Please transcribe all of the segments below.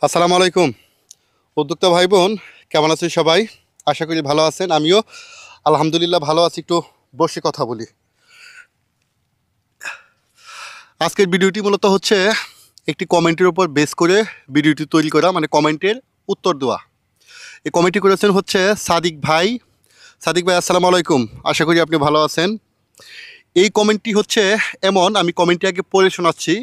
আসসালামু আলাইকুম উদ্যোক্তা ভাই বোন, কেমন আছেন সবাই? আশা করি ভালো আছেন। আমিও আলহামদুলিল্লাহ ভালো আছি। একটু বসে কথা বলি। আজকের ভিডিওটি মূলত হচ্ছে একটি কমেন্টের উপর বেস করে ভিডিওটি তৈরি করা, মানে কমেন্টের উত্তর দেওয়া। এই কমেন্টটি করেছেন হচ্ছে সাদিক ভাই। সাদিক ভাই আসসালামু আলাইকুম, আশা করি আপনি ভালো আছেন। এই কমেন্টটি হচ্ছে এমন, আমি কমেন্টটি আগে পড়ে শোনাচ্ছি,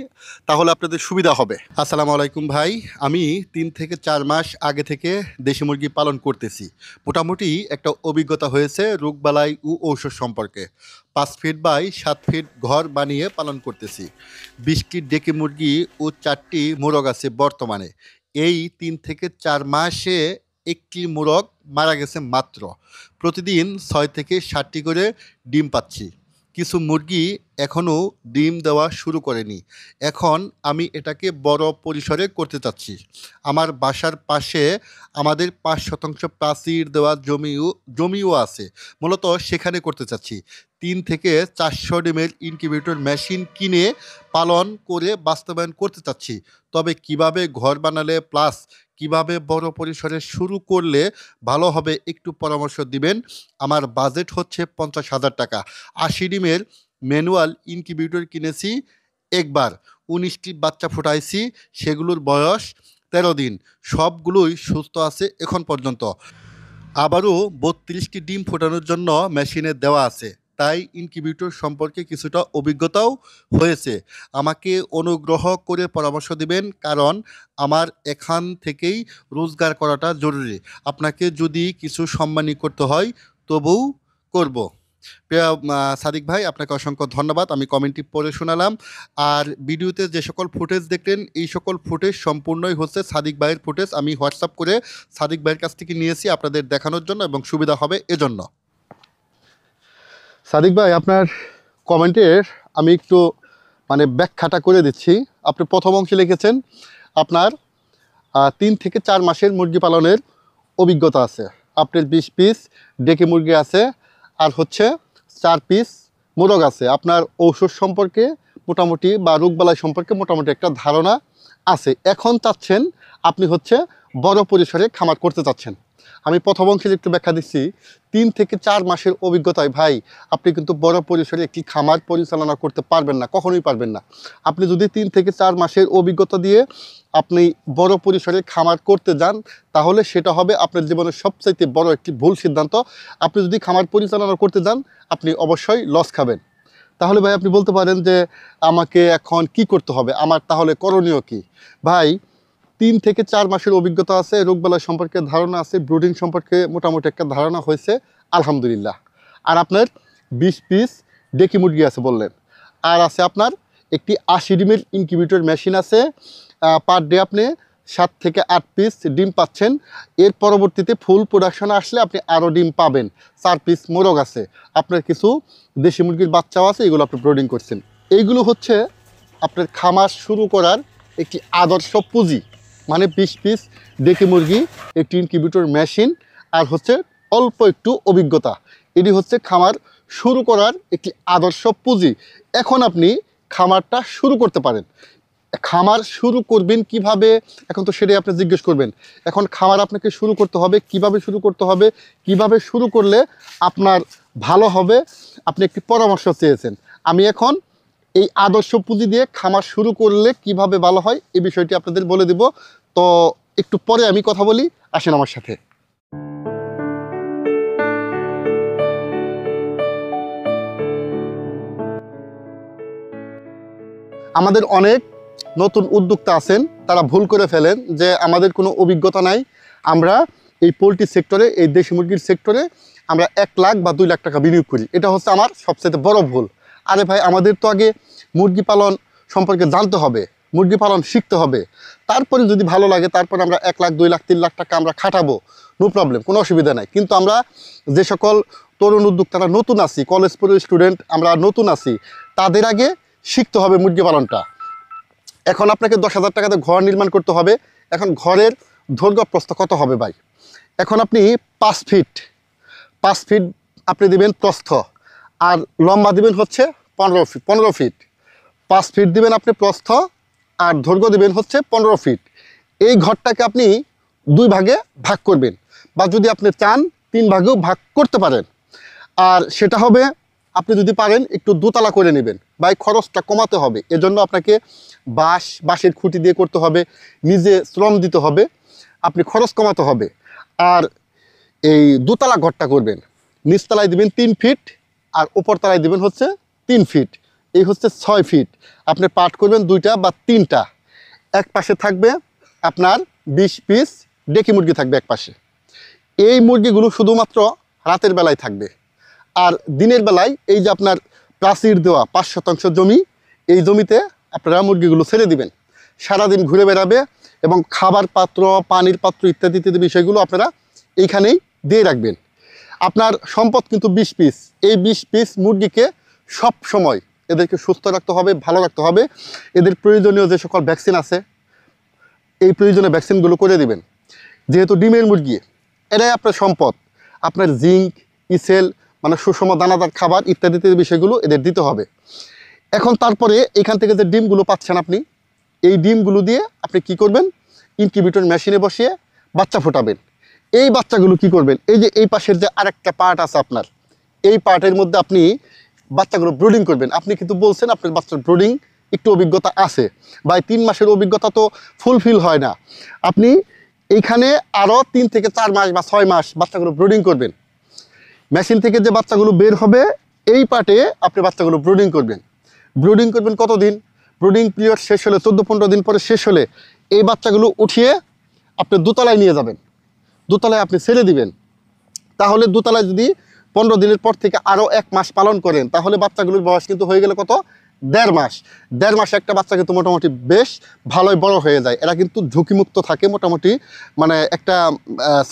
তাহলে আপনাদের সুবিধা হবে। আসসালামু আলাইকুম ভাই, আমি 3 থেকে 4 মাস আগে থেকে দেশি মুরগি পালন করতেছি। মোটামুটি একটা অভিজ্ঞতা হয়েছে রোগবালাই ও ঔষধ সম্পর্কে। 5 ফিট বাই 7 ফিট ঘর বানিয়ে পালন করতেছি। 20টি ডেকে মুরগি ও 4টি মোরগ আছে বর্তমানে। এই 3 থেকে 4 মাসে একটি মোরগ মারা গেছে মাত্র। প্রতিদিন 6 থেকে 7টি করে ডিম পাচ্ছি। কিছু মুরগি এখনও ডিম দেওয়া শুরু করেনি। এখন আমি এটাকে বড় পরিসরে করতে চাচ্ছি। আমার বাসার পাশে আমাদের 5 শতাংশ প্রাচীর দেওয়া জমিও আছে, মূলত সেখানে করতে চাচ্ছি। 3 থেকে 400 ডিমের ইনকিউবেটর মেশিন কিনে পালন করে বাস্তবায়ন করতে চাচ্ছি। তবে কিভাবে ঘর বানালে প্লাস কিভাবে বড় পরিসরে শুরু করলে ভালো হবে একটু পরামর্শ দিবেন। আমার বাজেট হচ্ছে 50,000 টাকা। 80 ডিমের ম্যানুয়াল ইনকিউবেটর কিনেছি একবার। 19টি বাচ্চা ফুটাইছি, সেগুলোর বয়স 13 দিন। সবগুলোই সুস্থ আছে এখন পর্যন্ত। আবারও 32টি ডিম ফোটানোর জন্য মেশিনে দেওয়া আছে, তাই ইনকিউবেটর সম্পর্কে কিছুটা অভিজ্ঞতাও হয়েছে। আমাকে অনুগ্রহ করে পরামর্শ দিবেন, কারণ আমার এখান থেকেই রোজগার করাটা জরুরি। আপনাকে যদি কিছু সম্মানী করতে হয় তবুও করব। প্রিয় সাদিক ভাই, আপনাকে অসংখ্য ধন্যবাদ। আমি কমেন্টটি পড়ে শোনালাম। আর ভিডিওতে যে সকল ফুটেজ দেখলেন, এই সকল ফুটেজ সম্পূর্ণই হচ্ছে সাদিক ভাইয়ের ফুটেজ। আমি হোয়াটসঅ্যাপ করে সাদিক ভাইয়ের কাছ থেকে নিয়েছি আপনাদের দেখানোর জন্য এবং সুবিধা হবে এজন্য। সাদিক ভাই, আপনার কমেন্টের আমি একটু ব্যাখ্যাটা করে দিচ্ছি। আপনি প্রথম অংশে লিখেছেন আপনার 3 থেকে 4 মাসের মুরগি পালনের অভিজ্ঞতা আছে। আপনার 20 পিস ডেকে মুরগি আছে, আর হচ্ছে 4 পিস মোরগ আছে। আপনার ঔষধ সম্পর্কে মোটামুটি বা রোগবালাই সম্পর্কে মোটামুটি একটা ধারণা আছে। এখন চাচ্ছেন আপনি হচ্ছে বড় পরিসরে খামার করতে চাচ্ছেন। আমি প্রথম অংশে একটু ব্যাখ্যা দিচ্ছি। 3 থেকে 4 মাসের অভিজ্ঞতায় ভাই আপনি কিন্তু বড় পরিসরে একটি খামার পরিচালনা করতে পারবেন না, কখনোই পারবেন না। আপনি যদি 3 থেকে 4 মাসের অভিজ্ঞতা দিয়ে আপনি বড় পরিসরে খামার করতে যান, তাহলে সেটা হবে আপনার জীবনের সবচাইতে বড় একটি ভুল সিদ্ধান্ত। আপনি যদি খামার পরিচালনা করতে যান, আপনি অবশ্যই লস খাবেন। তাহলে ভাই আপনি বলতে পারেন যে আমাকে এখন কি করতে হবে, আমার তাহলে করণীয় কি? ভাই 3 থেকে 4 মাসের অভিজ্ঞতা আছে, রোগবালাই সম্পর্কে ধারণা আছে, ব্রুডিং সম্পর্কে মোটামুটি একটা ধারণা হয়েছে আলহামদুলিল্লাহ। আর আপনার 20 পিস ডেকি মুরগি আছে বললেন, আর আছে আপনার একটি 80 ডিমের ইনকিউবেটর মেশিন আছে। পার ডে আপনি 7 থেকে 8 পিস ডিম পাচ্ছেন। এর পরবর্তীতে ফুল প্রোডাকশন আসলে আপনি আরও ডিম পাবেন। 4 পিস মোরগ আছে, আপনার কিছু দেশি মুরগির বাচ্চাও আছে, এগুলো আপনি ব্রুডিং করছেন। এইগুলো হচ্ছে আপনার খামার শুরু করার একটি আদর্শ পুঁজি। 20 পিস ডেকে মুরগি, একটি ইনকিউবেটর মেশিন, আর হচ্ছে অল্প একটু অভিজ্ঞতা, এটি হচ্ছে খামার শুরু করার একটি আদর্শ পুঁজি। এখন আপনি খামারটা শুরু করতে পারেন। খামার শুরু করবেন কিভাবে, এখন তো সেটাই আপনি জিজ্ঞেস করবেন। এখন খামার আপনাকে শুরু করতে হবে, কিভাবে শুরু করতে হবে, কিভাবে শুরু করলে আপনার ভালো হবে, আপনি একটি পরামর্শ চেয়েছেন। আমি এখন এই আদর্শ পুঁজি দিয়ে খামার শুরু করলে কিভাবে ভালো হয় এই বিষয়টি আপনাদের বলে দিব। তো একটু পরে আমি কথা বলি, আসেন আমার সাথে। আমাদের অনেক নতুন উদ্যোক্তা আছেন, তারা ভুল করে ফেলেন যে আমাদের কোনো অভিজ্ঞতা নাই, আমরা এই পোলট্রি সেক্টরে, এই দেশি মুরগির সেক্টরে আমরা 1 লাখ বা 2 লাখ টাকা বিনিয়োগ করি। এটা হচ্ছে আমার সবচেয়ে বড় ভুল। আরে ভাই, আমাদের তো আগে মুরগি পালন সম্পর্কে জানতে হবে, মুরগি পালন শিখতে হবে। তারপরে যদি ভালো লাগে, তারপরে আমরা 1 লাখ 2 লাখ 3 লাখ টাকা আমরা খাটাবো, নো প্রবলেম, কোনো অসুবিধা নাই। কিন্তু আমরা যে সকল তরুণ উদ্যোক্তারা নতুন আছি, কলেজ পড়ুয়া স্টুডেন্ট আমরা নতুন আছি, তাদের আগে শিখতে হবে মুরগি পালনটা। এখন আপনাকে 10,000 টাকাতে ঘর নির্মাণ করতে হবে। এখন ঘরের দৈর্ঘ্য প্রস্থ কত হবে ভাই? এখন আপনি 5 ফিট আপনি দিবেন প্রস্থ, আর লম্বা দিবেন হচ্ছে 15 ফিট। 5 ফিট দিবেন আপনি প্রস্থ, আর দৈর্ঘ্য দিবেন হচ্ছে 15 ফিট। এই ঘরটাকে আপনি 2 ভাগে ভাগ করবেন, বা যদি আপনি চান 3 ভাগেও ভাগ করতে পারেন। আর সেটা হবে, আপনি যদি পারেন একটু দোতলা করে নেবেন, বা এই খরচটা কমাতে হবে। এজন্য আপনাকে বাঁশের খুঁটি দিয়ে করতে হবে, নিজে শ্রম দিতে হবে, আপনি খরচ কমাতে হবে। আর এই দোতলা ঘরটা করবেন, নিচতলায় দিবেন 3 ফিট, আর উপরতলায় দিবেন হচ্ছে 3 ফিট, এই হচ্ছে 6 ফিট। আপনি পাট করবেন 2টা বা 3টা। এক পাশে থাকবে আপনার 20 পিস ডেকি মুরগি থাকবে এক পাশে। এই মুরগিগুলো শুধুমাত্র রাতের বেলায় থাকবে। আর দিনের বেলায় এই যে আপনার প্রাচীর দেওয়া 5% জমি, এই জমিতে আপনারা মুরগিগুলো ছেড়ে দিবেন, সারাদিন ঘুরে বেড়াবে, এবং খাবার পাত্র, পানির পাত্র ইত্যাদি ইত্যাদি বিষয়গুলো আপনারা এইখানেই দিয়ে রাখবেন। আপনার সম্পদ কিন্তু 20 পিস। এই 20 পিস মুরগিকে সব সময় এদেরকে সুস্থ রাখতে হবে, ভালো রাখতে হবে। এদের প্রয়োজনীয় যে সকল ভ্যাকসিন আছে, এই প্রয়োজনীয় ভ্যাকসিনগুলো করে দিবেন। যেহেতু ডিমের মুরগি, এরাই আপনার সম্পদ। আপনার জিঙ্ক, ইসেল, মানে সুষম দানাদার খাবার ইত্যাদি ইত্যাদি বিষয়গুলো এদের দিতে হবে। এখন তারপরে এখান থেকে যে ডিমগুলো পাচ্ছেন আপনি, এই ডিমগুলো দিয়ে আপনি কি করবেন, ইনকিউবেটর মেশিনে বসিয়ে বাচ্চা ফোটাবেন। এই বাচ্চাগুলো কি করবেন, এই যে এই পাশের যে আরেকটা পার্ট আছে আপনার, এই পার্টের মধ্যে আপনি বাচ্চাগুলো ব্রুডিং করবেন। আপনি কিন্তু বলছেন আপনার বাচ্চার ব্রুডিং একটু অভিজ্ঞতা আছে, বা 3 মাসের অভিজ্ঞতা তো ফুলফিল হয় না। আপনি এইখানে আরও 3 থেকে 4 মাস বা 6 মাস বাচ্চাগুলো ব্রুডিং করবেন। মেশিন থেকে যে বাচ্চাগুলো বের হবে, এই পার্টে আপনি বাচ্চাগুলো ব্রুডিং করবেন। ব্রুডিং করবেন কতদিন, ব্রুডিং পিরিয়ড শেষ হলে 14-15 দিন পরে শেষ হলে এই বাচ্চাগুলো উঠিয়ে আপনি দোতলায় নিয়ে যাবেন, দোতলায় আপনি ছেড়ে দিবেন। তাহলে দোতলায় যদি 15 দিনের পর থেকে আরও 1 মাস পালন করেন, তাহলে বাচ্চাগুলোর বয়স কিন্তু হয়ে গেলে কত, 1.5 মাস। 1.5 মাসে একটা বাচ্চা কিন্তু মোটামুটি বেশ ভালোই বড় হয়ে যায়। এরা কিন্তু ঝুঁকিমুক্ত থাকে, মোটামুটি মানে একটা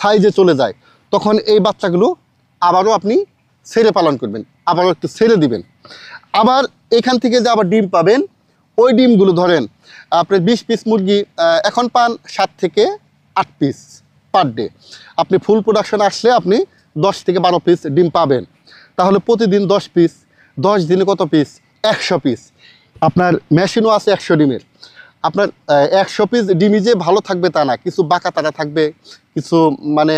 সাইজে চলে যায়। তখন এই বাচ্চাগুলো আবারও আপনি ছেড়ে পালন করবেন, আবারও একটু ছেড়ে দিবেন। আবার এখান থেকে যে আবার ডিম পাবেন, ওই ডিমগুলো ধরেন আপনি 20 পিস মুরগি এখন পান 7 থেকে 8 পিস পার ডে। আপনি ফুল প্রোডাকশন আসলে আপনি 10 থেকে 12 পিস ডিম পাবেন। তাহলে প্রতিদিন 10 পিস, 10 দিনে কত পিস, 100 পিস। আপনার মেশিনও আছে 100 ডিমের। আপনার 100 পিস ডিমই যে ভালো থাকবে তা না, কিছু বাঁকা তারা থাকবে, কিছু মানে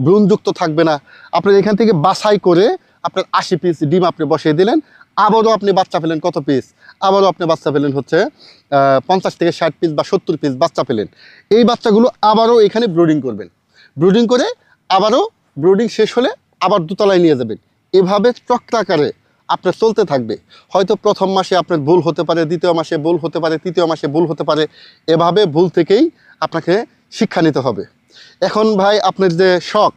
ভ্রূণযুক্ত থাকবে না। আপনার এখান থেকে বাছাই করে আপনার 80 পিস ডিম আপনি বসিয়ে দিলেন, আবারও আপনি বাচ্চা পেলেন কত পিস, আবারও আপনি বাচ্চা পেলেন হচ্ছে 50 থেকে 60 পিস বা 70 পিস বাচ্চা পেলেন। এই বাচ্চাগুলো আবারও এখানে ব্রুডিং করবেন, ব্রুডিং করে আবারও ব্রুডিং শেষ হলে আবার দোতলায় নিয়ে যাবেন। এভাবে চক্রাকারে আপনার চলতে থাকবে। হয়তো প্রথম মাসে আপনার ভুল হতে পারে, দ্বিতীয় মাসে ভুল হতে পারে, তৃতীয় মাসে ভুল হতে পারে। এভাবে ভুল থেকেই আপনাকে শিক্ষা নিতে হবে। এখন ভাই আপনার যে শখ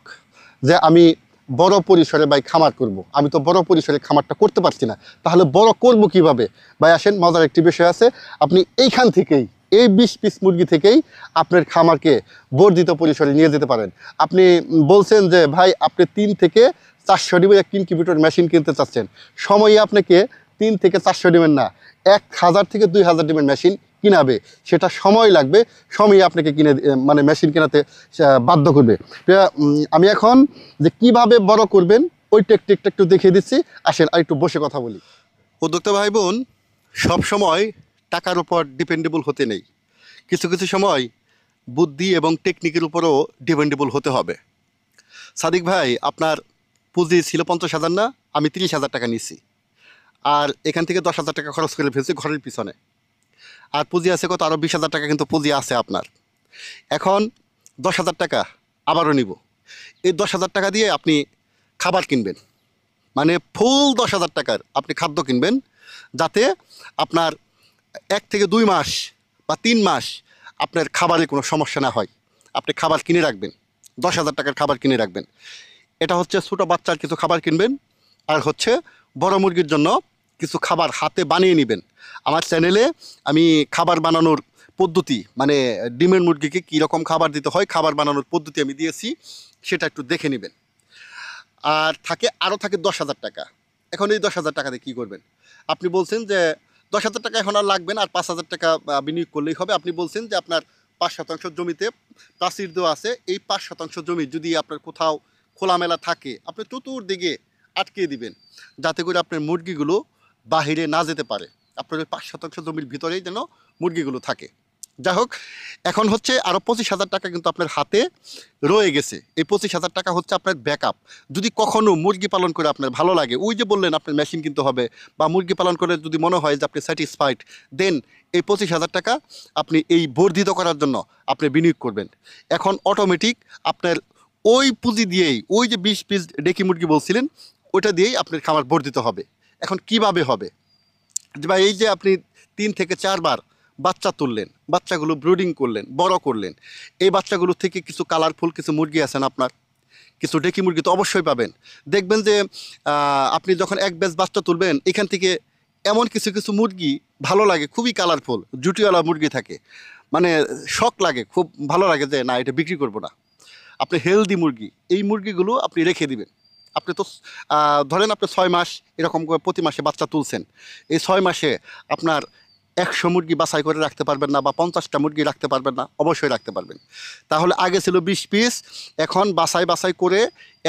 যে আমি বড় পরিসরে ভাই খামার করব, আমি তো বড় পরিসরে খামারটা করতে পারছি না, তাহলে বড় করব কিভাবে? ভাই আসেন, মজার একটি বিষয় আছে। আপনি এইখান থেকেই, এই 20 পিস মুরগি থেকেই আপনার খামারকে বর্ধিত পরিসরে নিয়ে যেতে পারেন। আপনি বলছেন যে ভাই আপনি 3 থেকে 400 ডিমের এক ইনকিউবেটর মেশিন কিনতে চাচ্ছেন। সময়ে আপনাকে 3 থেকে 400 ডিমের না, 1000 থেকে 2000 ডিমের মেশিন কিনাবে। সেটা সময় লাগবে, সময় আপনাকে কিনে মানে মেশিন কেনাতে বাধ্য করবে। আমি এখন যে কিভাবে বড় করবেন ওই টেকনিকটা একটু দেখিয়ে দিচ্ছি। আসেন আর একটু বসে কথা বলি। উদ্যোক্তা ভাই বোন, সবসময় টাকার উপর ডিপেন্ডেবল হতে নেই। কিছু কিছু সময় বুদ্ধি এবং টেকনিকের উপরও ডিপেন্ডেবল হতে হবে। সাদিক ভাই, আপনার পুঁজি ছিল 50,000 না? আমি 30,000 টাকা নিচ্ছি, আর এখান থেকে 10,000 টাকা খরচ করে ফেলছি ঘরের পিছনে। আর পুঁজি আছে কত, আরও 20,000 টাকা কিন্তু পুঁজি আছে আপনার। এখন 10,000 টাকা আবারও নিব। এই 10,000 টাকা দিয়ে আপনি খাবার কিনবেন, মানে ফুল 10,000 টাকার আপনি খাদ্য কিনবেন, যাতে আপনার 1 থেকে 2 মাস বা 3 মাস আপনার খাবারের কোনো সমস্যা না হয়। আপনি খাবার কিনে রাখবেন, 10,000 টাকার খাবার কিনে রাখবেন। এটা হচ্ছে ছোটো বাচ্চার কিছু খাবার কিনবেন, আর হচ্ছে বড় মুরগির জন্য কিছু খাবার হাতে বানিয়ে নেবেন। আমার চ্যানেলে আমি খাবার বানানোর পদ্ধতি, মানে ডিমের মুরগিকে কীরকম খাবার দিতে হয়, খাবার বানানোর পদ্ধতি আমি দিয়েছি, সেটা একটু দেখে নেবেন। আর আরও থাকে 10,000 টাকা। এখন এই 10,000 টাকা দিয়ে কী করবেন? আপনি বলছেন যে 10,000 টাকা এখন আর লাগবে না, আর 5,000 টাকা বিনিয়োগ করলেই হবে। আপনি বলছেন যে আপনার 5% জমিতে প্রাচীর দেওয়া আছে। এই 5% জমি যদি আপনার কোথাও খোলামেলা থাকে, আপনি চতুর্দিকে আটকে দিবেন, যাতে করে আপনার মুরগিগুলো বাহিরে না যেতে পারে। আপনার ওই 5% জমির ভিতরেই যেন মুরগিগুলো থাকে। যাই হোক, এখন হচ্ছে আরও 25,000 টাকা কিন্তু আপনার হাতে রয়ে গেছে। এই 25,000 টাকা হচ্ছে আপনার ব্যাকআপ। যদি কখনও মুরগি পালন করে আপনার ভালো লাগে, ওই যে বললেন আপনার মেশিন কিনতে হবে, বা মুরগি পালন করে যদি মনে হয় যে আপনি স্যাটিসফাইড, দেন এই 25,000 টাকা আপনি এই বর্ধিত করার জন্য আপনি বিনিয়োগ করবেন। এখন অটোমেটিক আপনার ওই পুঁজি দিয়েই, ওই যে 20 পিস ডেকি মুরগি বলছিলেন, ওইটা দিয়েই আপনার খামার বর্ধিত হবে। এখন কিভাবে হবে? যে ভাই, এই যে আপনি 3 থেকে 4 বার বাচ্চা তুললেন, বাচ্চাগুলো ব্রুডিং করলেন, বড় করলেন, এই বাচ্চাগুলো থেকে কিছু কালারফুল কিছু মুরগি আছেন আপনার, কিছু ডেকি মুরগি তো অবশ্যই পাবেন। দেখবেন যে আপনি যখন এক ব্যাচ বাচ্চা তুলবেন, এখান থেকে এমন কিছু কিছু মুরগি ভালো লাগে, খুবই কালারফুল জুটিওয়ালা মুরগি থাকে, মানে শখ লাগে, খুব ভালো লাগে যে না, এটা বিক্রি করবো না। আপনি হেলদি মুরগি, এই মুরগিগুলো আপনি রেখে দিবেন। আপনি তো ধরেন আপনি 6 মাস এরকম করে প্রতি মাসে বাচ্চা তুলছেন, এই 6 মাসে আপনার 100 মুরগি বাছাই করে রাখতে পারবেন না, বা 50টা মুরগি রাখতে পারবেন না? অবশ্যই রাখতে পারবেন। তাহলে আগে ছিল 20 পিস, এখন বাছাই করে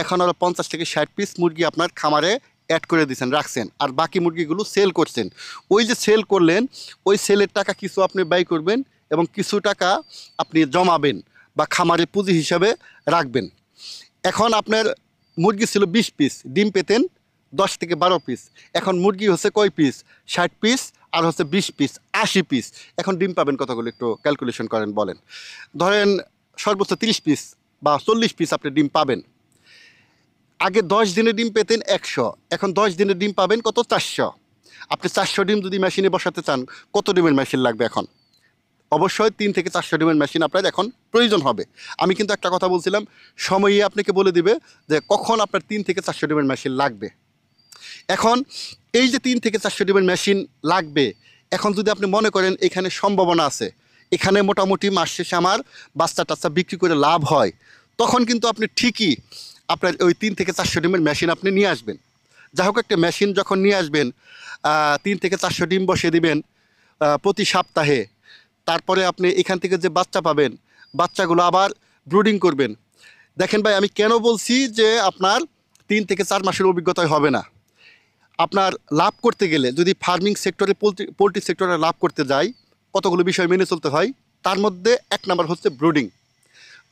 এখন আরও 50 থেকে 60 পিস মুরগি আপনার খামারে অ্যাড করে দিয়েছেন, রাখছেন, আর বাকি মুরগিগুলো সেল করছেন। ওই যে সেল করলেন, ওই সেলের টাকা কিছু আপনি ব্যয় করবেন এবং কিছু টাকা আপনি জমাবেন বা খামারে পুঁজি হিসাবে রাখবেন। এখন আপনার মুরগি ছিল 20 পিস, ডিম পেতেন 10 থেকে 12 পিস, এখন মুরগি হচ্ছে কয় পিস? 60 পিস, আর হচ্ছে 20 পিস, 80 পিস। এখন ডিম পাবেন কতগুলো একটু ক্যালকুলেশন করেন, বলেন। ধরেন সর্বোচ্চ 30 পিস বা 40 পিস আপনি ডিম পাবেন। আগে 10 দিনে ডিম পেতেন 100, এখন 10 দিনে ডিম পাবেন কত? 400। আপনি 400 ডিম যদি মেশিনে বসাতে চান, কত ডিমের মেশিন লাগবে? এখন অবশ্যই 3 থেকে 400 ডিমের মেশিন আপনার এখন প্রয়োজন হবে। আমি কিন্তু একটা কথা বলছিলাম, সময়ই আপনাকে বলে দিবে যে কখন আপনার 3 থেকে 400 ডিমের মেশিন লাগবে। এখন এই যে 3 থেকে 400 ডিমের মেশিন লাগবে, এখন যদি আপনি মনে করেন এখানে সম্ভাবনা আছে, এখানে মোটামুটি মাস শেষে আমার বাচ্চা টাচ্চা বিক্রি করে লাভ হয়, তখন কিন্তু আপনি ঠিকই আপনার ওই 3 থেকে 400 ডিমের মেশিন আপনি নিয়ে আসবেন। যাই হোক, একটা মেশিন যখন নিয়ে আসবেন, 3 থেকে 400 ডিম বসিয়ে দিবেন প্রতি সপ্তাহে। তারপরে আপনি এখান থেকে যে বাচ্চা পাবেন, বাচ্চাগুলো আবার ব্রুডিং করবেন। দেখেন ভাই, আমি কেন বলছি যে আপনার 3 থেকে 4 মাসের অভিজ্ঞতায় হবে না। আপনার লাভ করতে গেলে, যদি ফার্মিং সেক্টরে, পোলট্রি সেক্টরে লাভ করতে যাই, কতগুলো বিষয় মেনে চলতে হয়। তার মধ্যে 1 নাম্বার হচ্ছে ব্রুডিং।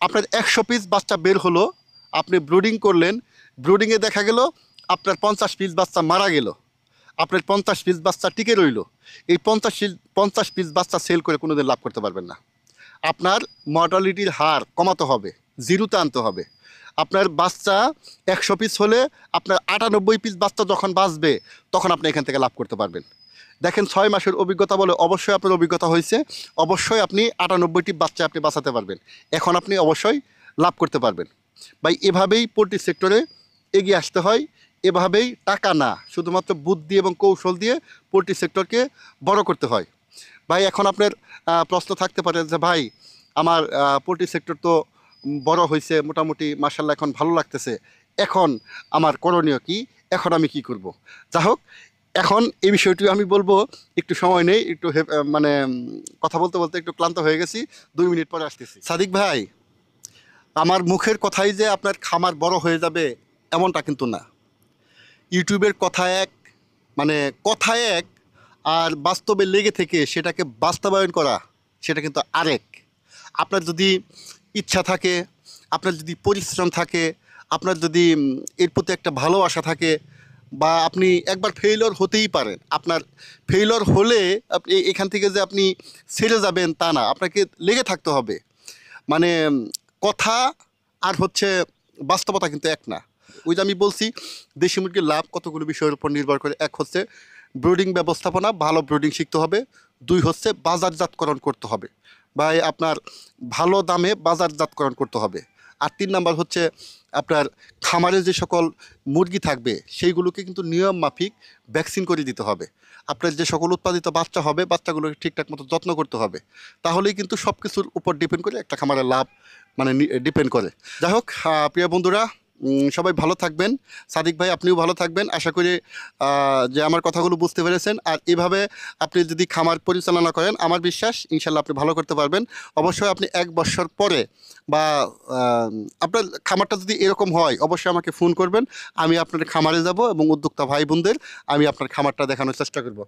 আপনার 100 পিস বাচ্চা বের হলো, আপনি ব্রুডিং করলেন, ব্রুডিংয়ে দেখা গেল আপনার 50 পিস বাচ্চা মারা গেল, আপনার 50 পিস বাচ্চা টিকে রইল। এই 50 পিস বাচ্চা সেল করে কোনোদিন লাভ করতে পারবেন না। আপনার মর্টালিটির হার কমাতে হবে, জিরোতে আনতে হবে। আপনার বাচ্চা 100 পিস হলে আপনার 98 পিস বাচ্চা যখন বাঁচবে, তখন আপনি এখান থেকে লাভ করতে পারবেন। দেখেন, 6 মাসের অভিজ্ঞতা বলে অবশ্যই আপনার অভিজ্ঞতা হয়েছে, অবশ্যই আপনি 98টি বাচ্চা আপনি বাঁচাতে পারবেন। এখন আপনি অবশ্যই লাভ করতে পারবেন। ভাই, এভাবেই পোলট্রি সেক্টরে এগিয়ে আসতে হয়, এভাবেই টাকা না, শুধুমাত্র বুদ্ধি এবং কৌশল দিয়ে পোলট্রি সেক্টরকে বড় করতে হয়। ভাই, এখন আপনার প্রশ্ন থাকতে পারে যে ভাই, আমার পোলট্রি সেক্টর তো বড় হয়েছে মোটামুটি, মাশাআল্লাহ, এখন ভালো লাগতেছে, এখন আমার করণীয় কি? এখন আমি কি করব? যাই হোক, এখন এই বিষয়টি আমি বলবো, একটু সময় নেই, একটু মানে কথা বলতে বলতে একটু ক্লান্ত হয়ে গেছি। 2 মিনিট পরে আসতেছি। সাদিক ভাই, আমার মুখের কথাই যে আপনার খামার বড় হয়ে যাবে এমনটা কিন্তু না। ইউটিউবের কথা এক, মানে কথা এক, আর বাস্তবে লেগে থেকে সেটাকে বাস্তবায়ন করা, সেটা কিন্তু আরেক। আপনার যদি ইচ্ছা থাকে, আপনার যদি পরিশ্রম থাকে, আপনার যদি এর প্রতি একটা ভালোবাসা থাকে, বা আপনি একবার ফেইলিওর হতেই পারেন। আপনার ফেইলিওর হলে আপনি এখান থেকে যে আপনি ছেড়ে যাবেন তা না, আপনাকে লেগে থাকতে হবে। মানে কথা আর হচ্ছে বাস্তবতা কিন্তু এক না। ওই যে আমি বলছি, দেশি মুরগির লাভ কতগুলো বিষয়ের উপর নির্ভর করে। এক হচ্ছে ব্রুডিং ব্যবস্থাপনা, ভালো ব্রুডিং শিখতে হবে। 2 হচ্ছে বাজারজাতকরণ করতে হবে, ভাই আপনার ভালো দামে বাজারজাতকরণ করতে হবে। আর 3 নাম্বার হচ্ছে আপনার খামারে যে সকল মুরগি থাকবে, সেইগুলোকে কিন্তু নিয়ম মাফিক ভ্যাকসিন করে দিতে হবে। আপনার যে সকল উৎপাদিত বাচ্চা হবে, বাচ্চাগুলোকে ঠিকঠাক মতো যত্ন করতে হবে। তাহলেই কিন্তু সব কিছুর উপর ডিপেন্ড করে একটা খামারের লাভ, মানে ডিপেন্ড করে। যাই হোক, প্রিয় বন্ধুরা, সবাই ভালো থাকবেন। সাদিক ভাই, আপনিও ভালো থাকবেন। আশা করি যে আমার কথাগুলো বুঝতে পেরেছেন। আর এভাবে আপনি যদি খামার পরিচালনা করেন, আমার বিশ্বাস ইনশাল্লাহ আপনি ভালো করতে পারবেন। অবশ্যই আপনি 1 বছর পরে, বা আপনার খামারটা যদি এরকম হয়, অবশ্যই আমাকে ফোন করবেন। আমি আপনার খামারে যাব এবং উদ্যোক্তা ভাই বোনদের আমি আপনার খামারটা দেখানোর চেষ্টা করব।